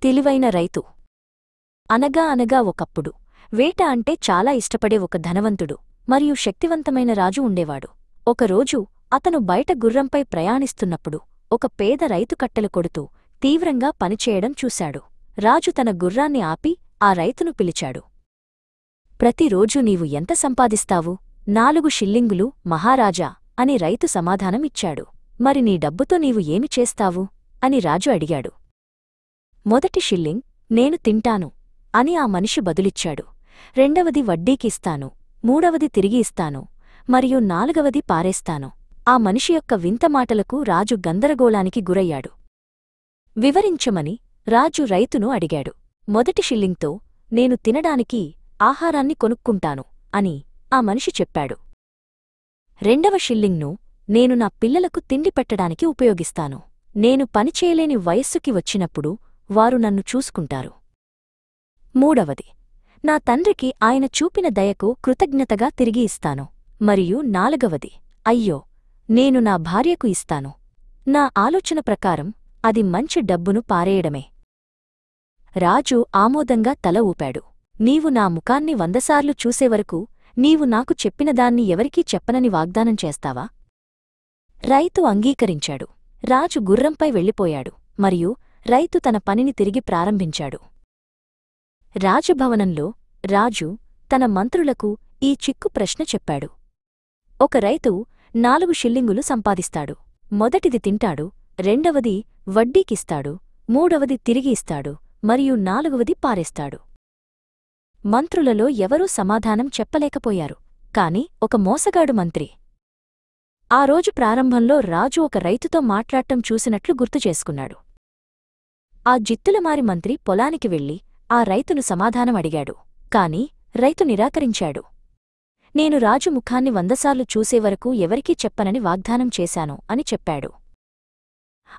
తెలివైన రైతు. అనగా అనగా ఒకప్పుడు వేట అంటే చాలా ఇష్టపడే ఒక ధనవంతుడు మరియు శక్తివంతమైన రాజు ఉండేవాడు. ఒకరోజు అతను బయట గుర్రంపై ప్రయాణిస్తున్నప్పుడు ఒక పేద రైతు కట్టెలు కొడుతూ తీవ్రంగా పనిచేయడం చూశాడు. రాజు తన గుర్రాన్ని ఆపి ఆ రైతును పిలిచాడు. ప్రతిరోజూ నీవు ఎంత సంపాదిస్తావు? 4 షిల్లింగులు మహారాజా అని రైతు సమాధానమిచ్చాడు. మరి నీ డబ్బుతో నీవు ఏమి చేస్తావు? అని రాజు అడిగాడు. మొదటి షిల్లింగ్ నేను తింటాను అని ఆ మనిషి బదులిచ్చాడు. రెండవది వడ్డీకి ఇస్తాను, మూడవది తిరిగి ఇస్తాను, మరియు నాలుగవది పారేస్తాను. ఆ మనిషి యొక్క వింత మాటలకు రాజు గందరగోళానికి గురయ్యాడు. వివరించమని రాజు రైతును అడిగాడు. మొదటి షిల్లింగ్తో నేను తినడానికి ఆహారాన్ని కొనుక్కుంటాను అని ఆ మనిషి చెప్పాడు. రెండవ షిల్లింగ్ను నేను నా పిల్లలకు తిండి పెట్టడానికి ఉపయోగిస్తాను. నేను పనిచేయలేని వయస్సుకి వచ్చినప్పుడు వారు నన్ను చూసుకుంటారు. మూడవది నా తండ్రికి ఆయన చూపిన దయకు కృతజ్ఞతగా తిరిగి ఇస్తాను. మరియు నాలుగవది అయ్యో నేను నా భార్యకు ఇస్తాను. నా ఆలోచన ప్రకారం అది మంచి డబ్బును పారేయడమే. రాజు ఆమోదంగా తల ఊపాడు. నీవు నా ముఖాన్ని 100 సార్లు చూసేవరకు నీవు నాకు చెప్పినదాన్ని ఎవరికీ చెప్పనని వాగ్దానం చేస్తావా? రైతు అంగీకరించాడు. రాజు గుర్రంపై వెళ్ళిపోయాడు మరియు రైతు తన పనిని తిరిగి ప్రారంభించాడు. రాజభవనంలో రాజు తన మంత్రులకు ఈ చిక్కు ప్రశ్న చెప్పాడు. ఒక రైతు 4 షిల్లింగులు సంపాదిస్తాడు. మొదటిది తింటాడు, రెండవది వడ్డీకిస్తాడు, మూడవది తిరిగి ఇస్తాడు మరియు నాలుగవది పారేస్తాడు. మంత్రులలో ఎవరూ సమాధానం చెప్పలేకపోయారు. కాని ఒక మోసగాడు మంత్రి ఆ రోజు ప్రారంభంలో రాజు ఒక రైతుతో మాట్లాడటం చూసినట్లు గుర్తుచేసుకున్నాడు. ఆ జిత్తులమారి మంత్రి పొలానికి వెళ్లి ఆ రైతును సమాధానం అడిగాడు. కాని రైతు నిరాకరించాడు. నేను రాజు ముఖాన్ని 100 సార్లు చూసేవరకు ఎవరికీ చెప్పనని వాగ్దానం చేశాను అని చెప్పాడు.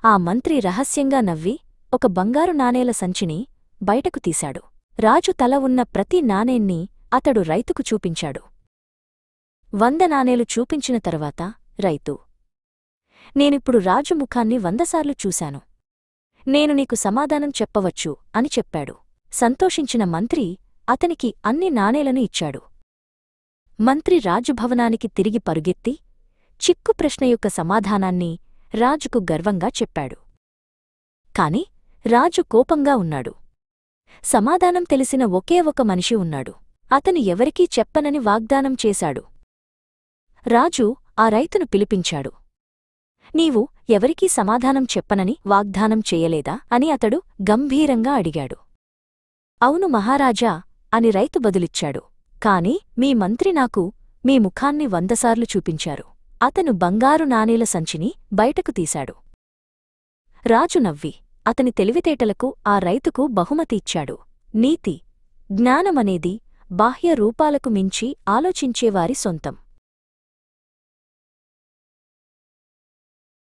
ఆ మంత్రి రహస్యంగా నవ్వి ఒక బంగారు నాణేల సంచిని బయటకు తీశాడు. రాజు తల ఉన్న ప్రతి నాణేన్ని అతడు రైతుకు చూపించాడు. 100 నాణేలు చూపించిన తరువాత రైతు నేనిప్పుడు రాజు ముఖాన్ని 100 సార్లు చూశాను. నేను నీకు సమాధానం చెప్పవచ్చు అని చెప్పాడు. సంతోషించిన మంత్రి అతనికి అన్ని నాణేలను ఇచ్చాడు. మంత్రి రాజుభవనానికి తిరిగి పరుగెత్తి చిక్కు ప్రశ్న యొక్క సమాధానాన్ని రాజుకు గర్వంగా చెప్పాడు. కాని రాజు కోపంగా ఉన్నాడు. సమాధానం తెలిసిన ఒకే ఒక మనిషి ఉన్నాడు. అతను ఎవరికీ చెప్పనని వాగ్దానం చేశాడు. రాజు ఆ రైతును పిలిపించాడు. నీవు ఎవరికీ సమాధానం చెప్పనని వాగ్దానం చేయలేదా అని అతడు గంభీరంగా అడిగాడు. అవును మహారాజా అని రైతు బదులిచ్చాడు. కాని మీ మంత్రి నాకు మీ ముఖాన్ని 100 సార్లు చూపించారు. అతను బంగారు నాణేల సంచిని బయటకు తీశాడు. రాజు నవ్వి అతని తెలివితేటలకు ఆ రైతుకు బహుమతి ఇచ్చాడు. నీతి జ్ఞానమనేది బాహ్య రూపాలకు మించి ఆలోచించేవారి సొంతం.